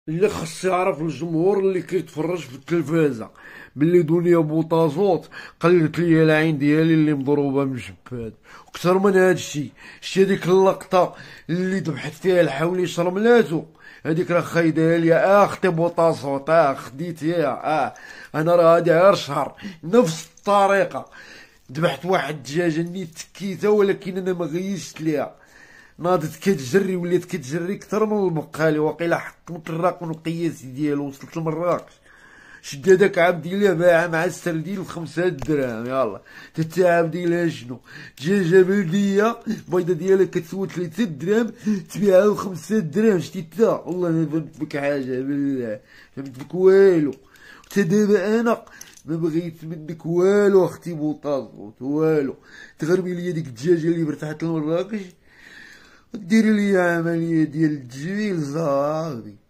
اللي خص يعرف الجمهور اللي كيتفرج في التلفازة باللي دنيا بوطازوط قلت لي العين ديالي اللي مضروبة من جباد. وكثر من هادشي شتي هاديك اللقطة اللي ذبحت فيها الحولي شرملاتو، هاديك راه خايدها لي اختي بوطازوط، خديتيها. انا راه هادي غير شهر نفس الطريقة ذبحت واحد الدجاجة نيت تكيتها، ولكن انا ما غيشت ليها، ناضت كتجري ولات كتجري كثر من البقالي، واقيلا حطمت الرقم القياسي ديالو وصلت لمراكش. شد هداك عبد الله باعها مع السردين بخمسة دراهم، يلا تتا عبد الله شنو دجاجة بلدية بيضة ديالها كتسوى 3 دراهم تبيعها بخمسة دراهم، شتي تا والله ما فهمت بك حاجة بالله، فهمت بك والو. تا دابا انا ما بغيت منك والو اختي بوطاز والو، تغرمي ليا ديك الدجاجة اللي برتحت لمراكش وديري لي عملية ديال التجميل صافي.